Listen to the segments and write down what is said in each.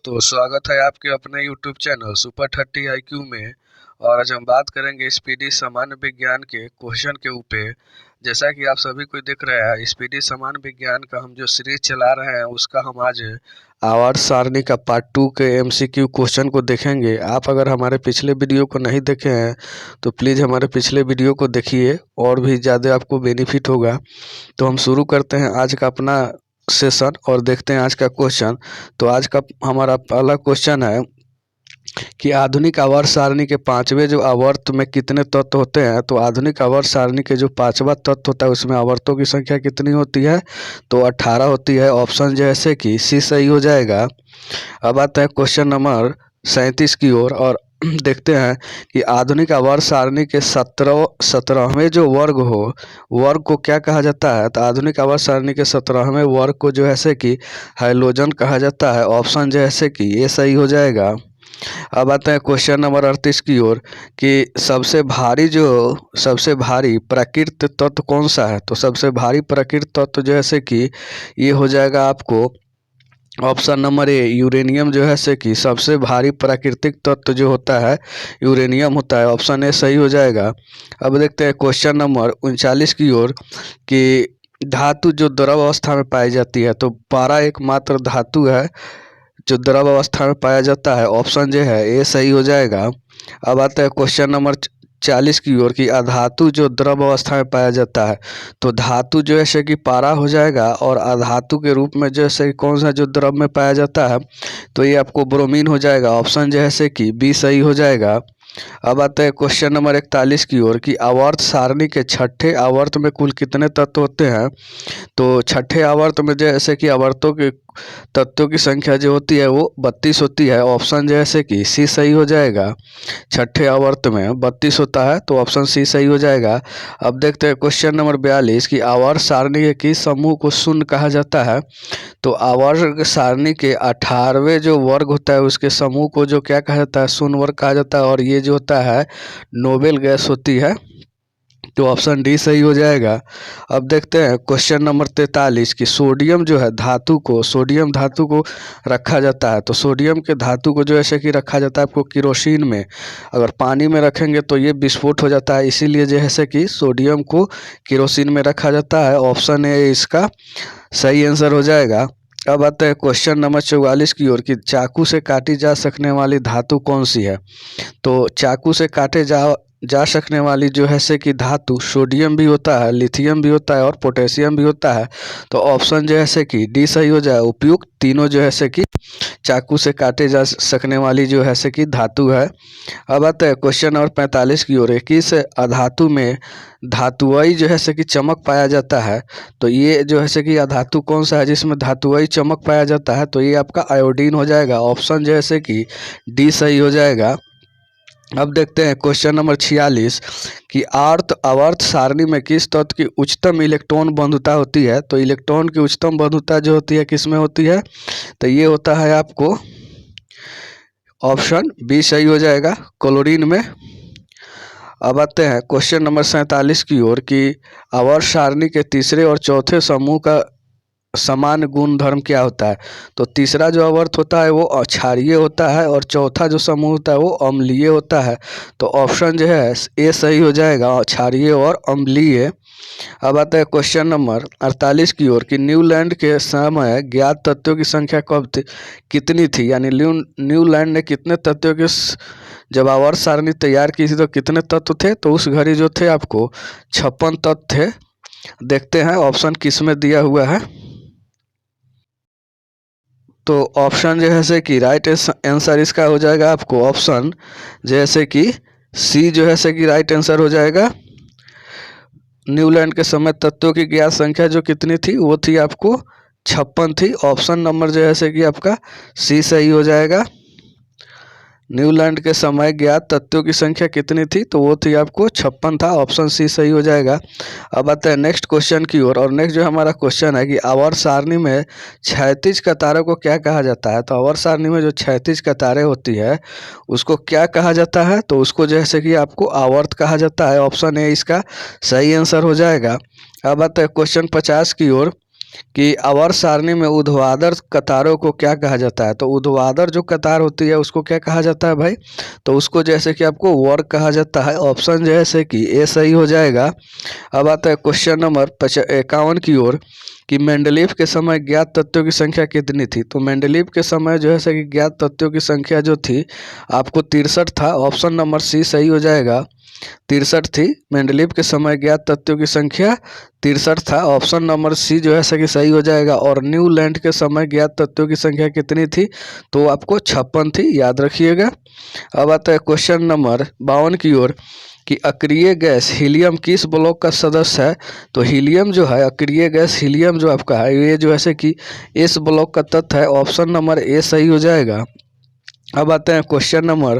तो स्वागत है आपके अपने YouTube चैनल सुपर 30 IQ में। और आज हम बात करेंगे स्पीडी सामान्य विज्ञान के क्वेश्चन के ऊपर। जैसा कि आप सभी को दिख रहा है, स्पीडी सामान्य विज्ञान का हम जो सीरीज चला रहे हैं उसका हम आज आवर्त सारणी का पार्ट 2 के MCQ क्वेश्चन को देखेंगे। आप अगर हमारे पिछले वीडियो को नहीं देखे हैं तो प्लीज़ हमारे पिछले वीडियो को देखिए, और भी ज़्यादा आपको बेनिफिट होगा। तो हम शुरू करते हैं आज का अपना सेशन और देखते हैं आज का क्वेश्चन। तो आज का हमारा पहला क्वेश्चन है कि आधुनिक आवर्त सारणी के पांचवें जो आवर्त में कितने तत्व होते हैं। तो आधुनिक आवर्त सारणी के जो पांचवा तत्व होता है उसमें आवर्तों की संख्या कितनी होती है? तो 18 होती है। ऑप्शन जैसे कि सी सही हो जाएगा। अब आता है क्वेश्चन नंबर 37 की ओर और देखते हैं कि आधुनिक आवर्त सारणी के 17वें जो वर्ग को क्या कहा जाता है। तो आधुनिक आवर्त सारणी के 17वें वर्ग को जो है कि हैलोजन कहा जाता है। ऑप्शन जैसे कि ये सही हो जाएगा। अब आते हैं क्वेश्चन नंबर 38 की ओर कि सबसे भारी प्राकृत तत्व कौन सा है। तो सबसे भारी प्राकृत तत्व जैसे कि ये हो जाएगा आपको ऑप्शन नंबर ए यूरेनियम जो है से कि सबसे भारी प्राकृतिक तत्व जो होता है यूरेनियम होता है। ऑप्शन ए सही हो जाएगा। अब देखते हैं क्वेश्चन नंबर 39 की ओर कि धातु जो द्रव अवस्था में पाई जाती है। तो पारा एकमात्र धातु है जो द्रव अवस्था में पाया जाता है। ऑप्शन जो है ए सही हो जाएगा। अब आता है क्वेश्चन नंबर 40 की ओर कि अधातु जो द्रव अवस्था में पाया जाता है। तो धातु जो है कि पारा हो जाएगा, और अधातु के रूप में जैसे कौन सा जो द्रव में पाया जाता है तो ये आपको ब्रोमीन हो जाएगा। ऑप्शन जैसे कि बी सही हो जाएगा। अब आता है क्वेश्चन नंबर 41 की ओर कि आवर्त सारणी के छठे आवर्त में कुल कितने तत्व होते हैं। तो छठे आवर्त में जैसे कि आवर्तों के तत्वों की संख्या जो होती है वो 32 होती है। ऑप्शन जैसे कि सी सही हो जाएगा। छठे आवर्त में 32 होता है तो ऑप्शन सी सही हो जाएगा। अब देखते हैं क्वेश्चन नंबर 42 कि आवर्त सारणी के किस समूह को शून्य कहा जाता है। तो आवर्त सारणी के 18वें जो वर्ग होता है उसके समूह को जो क्या कहा जाता है, शून्य वर्ग कहा जाता है, और ये जो होता है नोबेल गैस होती है। तो ऑप्शन डी सही हो जाएगा। अब देखते हैं क्वेश्चन नंबर 43 कि सोडियम धातु को रखा जाता है। तो सोडियम के धातु को जो ऐसे कि रखा जाता है आपको किरोसिन में। अगर पानी में रखेंगे तो ये विस्फोट हो जाता है, इसीलिए जैसे कि सोडियम को किरोसिन में रखा जाता है। ऑप्शन ए इसका सही आंसर हो जाएगा। अब आता है क्वेश्चन नंबर 44 की ओर कि चाकू से काटी जा सकने वाली धातु कौन सी है। तो चाकू से काटे जा सकने वाली जो है से कि धातु सोडियम भी होता है, लिथियम भी होता है और पोटेशियम भी होता है। तो ऑप्शन जो है से कि डी सही हो जाए। उपयुक्त तीनों जो है से कि चाकू से काटे जा सकने वाली जो है से कि धातु है। अब आता है क्वेश्चन नंबर 45 की ओर किस अधातु में धातुई जो है से कि चमक पाया जाता है। तो ये जो है से कि अधातु कौन सा है जिसमें धातुई चमक पाया जाता है। तो ये आपका आयोडीन हो जाएगा। ऑप्शन जो है से कि डी सही हो जाएगा। अब देखते हैं क्वेश्चन नंबर 46 कि आवर्त सारणी में किस तत्व की उच्चतम इलेक्ट्रॉन बंधुता होती है। तो इलेक्ट्रॉन की उच्चतम बंधुता जो होती है किस में होती है। तो ये होता है आपको ऑप्शन बी सही हो जाएगा, क्लोरीन में। अब आते हैं क्वेश्चन नंबर 47 की ओर कि आवर्त सारणी के तीसरे और चौथे समूह का समान गुण धर्म क्या होता है। तो तीसरा जो आवर्त होता है वो क्षारीय होता है, और चौथा जो समूह होता है वो अम्लीय होता है। तो ऑप्शन जो है ए सही हो जाएगा, क्षारीय और अम्लीय। अब आता है क्वेश्चन नंबर 48 की ओर कि न्यूलैंड के समय ज्ञात तत्वों की संख्या कितनी थी। यानी न्यूलैंड ने कितने तत्वों के जब आवर्त सारणी तैयार की थी तो कितने तत्व थे। तो उस घड़ी जो थे आपको 56 तत्व थे। देखते हैं ऑप्शन किस में दिया हुआ है। तो ऑप्शन जैसे कि राइट आंसर इसका हो जाएगा आपको ऑप्शन जैसे कि सी जो है से कि राइट आंसर हो जाएगा। न्यूलैंड के समय तत्वों की ज्ञात संख्या जो कितनी थी वो थी आपको 56 थी। ऑप्शन नंबर जो है से कि आपका सी सही हो जाएगा। न्यूलैंड के समय ज्ञात तत्वों की संख्या कितनी थी। तो वो थी आपको 56 था। ऑप्शन सी सही हो जाएगा। अब आते हैं नेक्स्ट क्वेश्चन की ओर और नेक्स्ट जो हमारा क्वेश्चन है कि आवर्त सारणी में क्षैतिज कतारों को क्या कहा जाता है। तो आवर्त सारणी में जो क्षैतिज कतारें होती है उसको क्या कहा जाता है। तो उसको जैसे कि आपको आवर्त कहा जाता है। ऑप्शन ए इसका सही आंसर हो जाएगा। अब आते हैं क्वेश्चन 50 की ओर कि आवर्त सारणी में ऊर्ध्वाधर कतारों को क्या कहा जाता है। तो ऊर्ध्वाधर जो कतार होती है उसको क्या कहा जाता है भाई, तो उसको जैसे कि आपको वर्ग कहा जाता है। ऑप्शन जैसे कि ए सही हो जाएगा। अब आता है क्वेश्चन नंबर 51 की ओर कि मेंडलीव के समय ज्ञात तत्वों की संख्या कितनी थी। तो मेंडलीव के समय जो है से कि ज्ञात तत्वों की संख्या जो थी आपको 63 था। ऑप्शन नंबर सी सही हो जाएगा। 63 थी मेंडलीव के समय ज्ञात तत्वों की संख्या 63 था। ऑप्शन नंबर सी जो है कि सही हो जाएगा। और न्यूलैंड के समय ज्ञात तत्वों की संख्या कितनी थी, तो आपको 56 थी, याद रखिएगा। अब आता है क्वेश्चन नंबर 52 की ओर कि अक्रिय गैस हीलियम किस ब्लॉक का सदस्य है। तो हीलियम जो है, अक्रिय गैस हीलियम जो आपका है ये जो है कि इस ब्लॉक का तत्व है। ऑप्शन नंबर ए सही हो जाएगा। अब आते हैं क्वेश्चन नंबर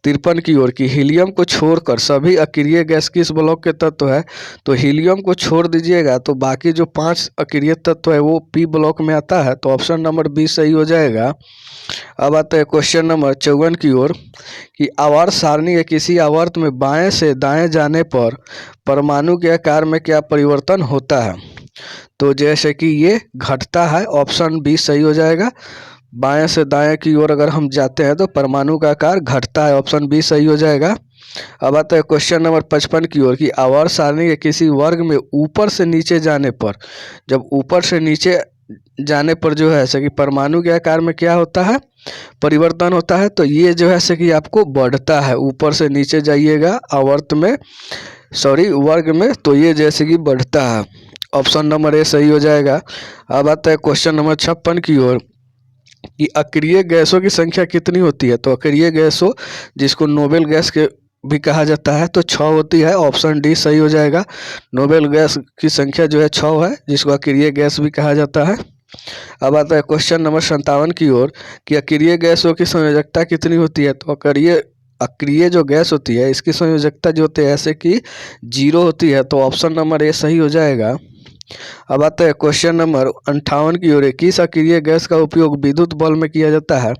53 की ओर कि हीलियम को छोड़कर सभी अक्रिय गैस किस ब्लॉक के तत्व है। तो हीलियम को छोड़ दीजिएगा तो बाकी जो 5 अक्रिय तत्व है वो पी ब्लॉक में आता है। तो ऑप्शन नंबर बी सही हो जाएगा। अब आते हैं क्वेश्चन नंबर 54 की ओर कि आवर्त सारणी के किसी आवर्त में बाएं से दाएं जाने पर परमाणु के आकार में क्या परिवर्तन होता है। तो जैसे कि ये घटता है। ऑप्शन बी सही हो जाएगा। बाएं से दाएं की ओर अगर हम जाते हैं तो परमाणु का आकार घटता है। ऑप्शन बी सही हो जाएगा। अब आता है क्वेश्चन नंबर 55 की ओर कि आवर्त सारणी के किसी वर्ग में ऊपर से नीचे जाने पर, जब ऊपर से नीचे जाने पर जो है ऐसे कि परमाणु के आकार में क्या होता है, परिवर्तन होता है। तो ये जो है ऐसे कि आपको बढ़ता है। ऊपर से नीचे जाइएगा आवर्त में, सॉरी वर्ग में, तो ये जैसे कि बढ़ता है। ऑप्शन नंबर ए सही हो जाएगा। अब आता है क्वेश्चन नंबर 56 की ओर कि अक्रिय गैसों की संख्या कितनी होती है। तो अक्रिय गैसों जिसको नोबेल गैस के भी कहा जाता है तो 6 होती है। ऑप्शन डी सही हो जाएगा। नोबेल गैस की संख्या जो है 6 है, जिसको अक्रिय गैस भी कहा जाता है। अब आता है क्वेश्चन नंबर 57 की ओर कि अक्रिय गैसों की संयोजकता कितनी होती है। तो अक्रिय जो गैस होती है इसकी संयोजकता जो होती है ऐसे कि 0 होती है। तो ऑप्शन नंबर ए सही हो जाएगा। अब आता है क्वेश्चन नंबर 58 की ओर, किस अक्रिय गैस का उपयोग विद्युत बल्ब में किया जाता है।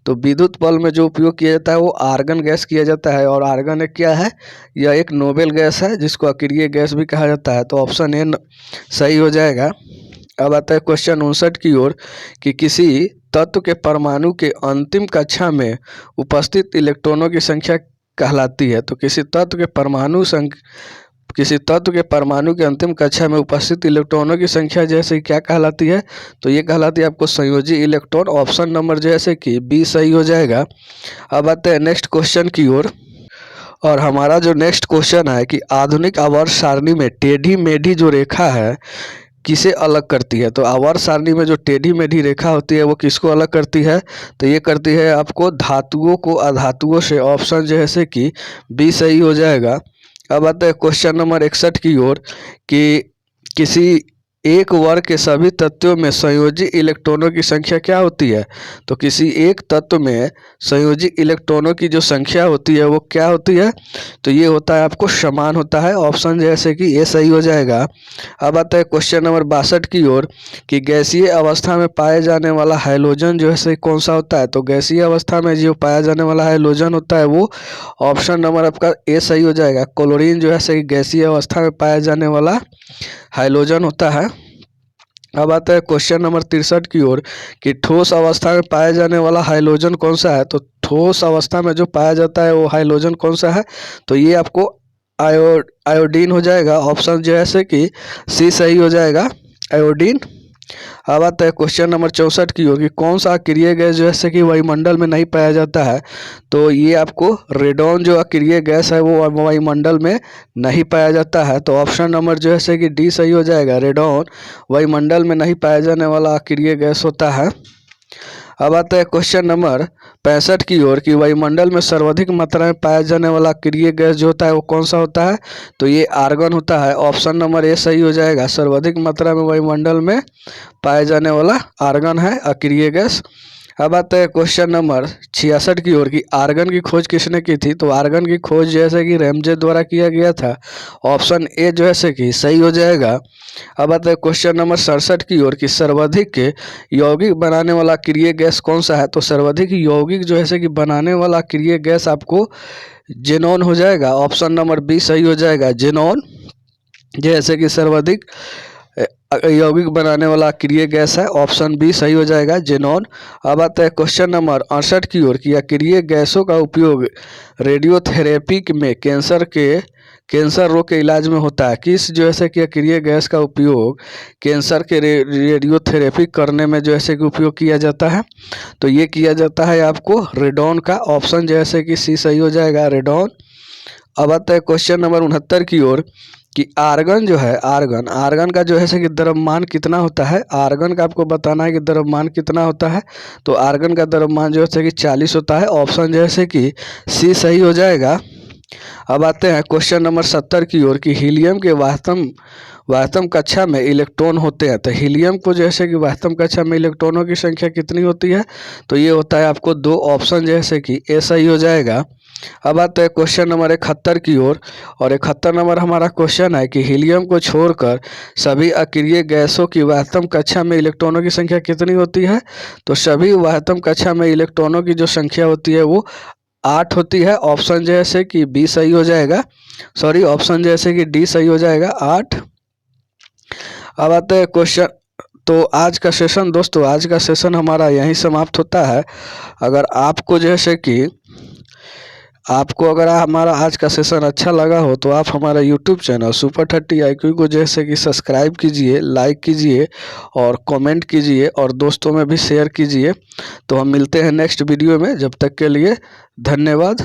तो विद्युत बल्ब में जो उपयोग किया जाता है वो आर्गन गैस किया जाता है। और आर्गन एक क्या है, यह एक नोबेल गैस है जिसको अक्रिय गैस भी कहा जाता है। तो ऑप्शन ए सही हो जाएगा। अब आता है क्वेश्चन 59 की ओर कि किसी तत्व के परमाणु के अंतिम कक्षा में उपस्थित इलेक्ट्रॉनों की संख्या कहलाती है। तो किसी तत्व के परमाणु के अंतिम कक्षा में उपस्थित इलेक्ट्रॉनों की संख्या जैसे क्या कहलाती है। तो ये कहलाती है आपको संयोजी इलेक्ट्रॉन। ऑप्शन नंबर जैसे कि बी सही हो जाएगा। अब आते हैं नेक्स्ट क्वेश्चन की ओर, और हमारा जो नेक्स्ट क्वेश्चन है कि आधुनिक आवर्त सारणी में टेढ़ी मेढ़ी जो रेखा है किसे अलग करती है। तो आवर्त सारणी में जो टेढ़ी मेढ़ी रेखा होती है वो किसको अलग करती है। तो ये करती है आपको धातुओं को अधातुओं से। ऑप्शन जैसे कि बी सही हो जाएगा। अब आता है क्वेश्चन नंबर 61 की ओर कि किसी एक वर्ग के सभी तत्वों में संयोजी इलेक्ट्रॉनों की संख्या क्या होती है। तो किसी एक तत्व में संयोजी इलेक्ट्रॉनों की जो संख्या होती है वो क्या होती है। तो ये होता है आपको समान होता है। ऑप्शन जैसे कि ये सही हो जाएगा। अब आता है क्वेश्चन नंबर 62 की ओर कि गैसीय अवस्था में पाए जाने वाला हाइड्रोजन जो है सही कौन सा होता है। तो गैसीय अवस्था में जो पाया जाने वाला हाइड्रोजन होता है वो ऑप्शन नंबर आपका ए सही हो जाएगा। क्लोरीन जो है सही गैसीय अवस्था में पाया जाने वाला हाइड्रोजन होता है। अब आता है क्वेश्चन नंबर 63 की ओर कि ठोस अवस्था में पाया जाने वाला हाइड्रोजन कौन सा है। तो ठोस अवस्था में जो पाया जाता है वो हाइड्रोजन कौन सा है। तो ये आपको आयोडीन हो जाएगा। ऑप्शन जैसे कि सी सही हो जाएगा, आयोडीन। अब आता है क्वेश्चन नंबर 64 की ओर कि कौन सा अक्रिय गैस जैसे कि वायुमंडल में नहीं पाया जाता है। तो ये आपको रेडॉन जो अक्रिय गैस है वो वायुमंडल में नहीं पाया जाता है। तो ऑप्शन नंबर जो है कि डी सही हो जाएगा। रेडॉन वायुमंडल में नहीं पाया जाने वाला अक्रिय गैस होता है। अब आता है क्वेश्चन नंबर 65 की ओर कि वायुमंडल में सर्वाधिक मात्रा में पाया जाने वाला अक्रिय गैस जो होता है वो कौन सा होता है। तो ये आर्गन होता है। ऑप्शन नंबर ए सही हो जाएगा। सर्वाधिक मात्रा में वायुमंडल में पाया जाने वाला आर्गन है अक्रिय गैस। अब आता है क्वेश्चन नंबर 66 की ओर कि आर्गन की खोज किसने की थी। तो आर्गन की खोज जैसे कि रैमजे द्वारा किया गया था। ऑप्शन ए जो है कि सही हो जाएगा। अब आता है क्वेश्चन नंबर 67 की ओर कि सर्वाधिक यौगिक बनाने वाला अक्रिय गैस कौन सा है। तो सर्वाधिक यौगिक जो है कि बनाने वाला अक्रिय गैस आपको जेनॉन हो जाएगा। ऑप्शन नंबर बी सही हो जाएगा, जेनॉन। जैसे कि सर्वाधिक यौगिक बनाने वाला अक्रिय गैस है, ऑप्शन बी सही हो जाएगा, जेनॉन। अब आता है क्वेश्चन नंबर 68 की ओर कि अक्रिय गैसों का उपयोग रेडियोथेरेपी में कैंसर रोग के इलाज में होता है। किस जो ऐसे कि अक्रिय गैस का उपयोग कैंसर के रेडियोथेरेपी करने में जो ऐसे कि उपयोग किया जाता है, तो ये किया जाता है आपको रेडॉन का, ऑप्शन जैसे कि सी सही हो जाएगा, रेडॉन। अब आता है क्वेश्चन नंबर 69 की ओर कि आर्गन जो है, आर्गन का जो है कि द्रव्यमान कितना होता है। आर्गन का आपको बताना है कि द्रव्यमान कितना होता है, तो आर्गन का द्रव्यमान जो है कि 40 होता है, ऑप्शन जैसे कि सी सही हो जाएगा। अब आते हैं क्वेश्चन नंबर 70 की ओर कि हीलियम के वास्तव कक्षा में इलेक्ट्रॉन होते हैं, तो हीलियम को जैसे कि वास्तव कक्षा में इलेक्ट्रॉनों की संख्या कितनी होती है, तो ये होता है आपको 2, ऑप्शन जैसे कि ए सही हो जाएगा। अब आते हैं क्वेश्चन नंबर 71 की ओर, और 71 नंबर हमारा क्वेश्चन है कि हीलियम को छोड़कर सभी अक्रिय गैसों की वास्तव कक्षा में इलेक्ट्रॉनों की संख्या कितनी होती है, तो सभी वास्तव कक्षा में इलेक्ट्रॉनों की जो संख्या होती है वो 8 होती है, ऑप्शन जैसे कि बी सही हो जाएगा, सॉरी ऑप्शन जैसे कि डी सही हो जाएगा, 8। अब आते हैं क्वेश्चन, तो आज का सेशन दोस्तों, आज का सेशन हमारा यहीं समाप्त होता है। अगर आपको जैसे कि अगर हमारा आज का सेशन अच्छा लगा हो तो आप हमारा यूट्यूब चैनल सुपर 30 IQ को जैसे कि सब्सक्राइब कीजिए, लाइक कीजिए और कमेंट कीजिए और दोस्तों में भी शेयर कीजिए। तो हम मिलते हैं नेक्स्ट वीडियो में, जब तक के लिए धन्यवाद।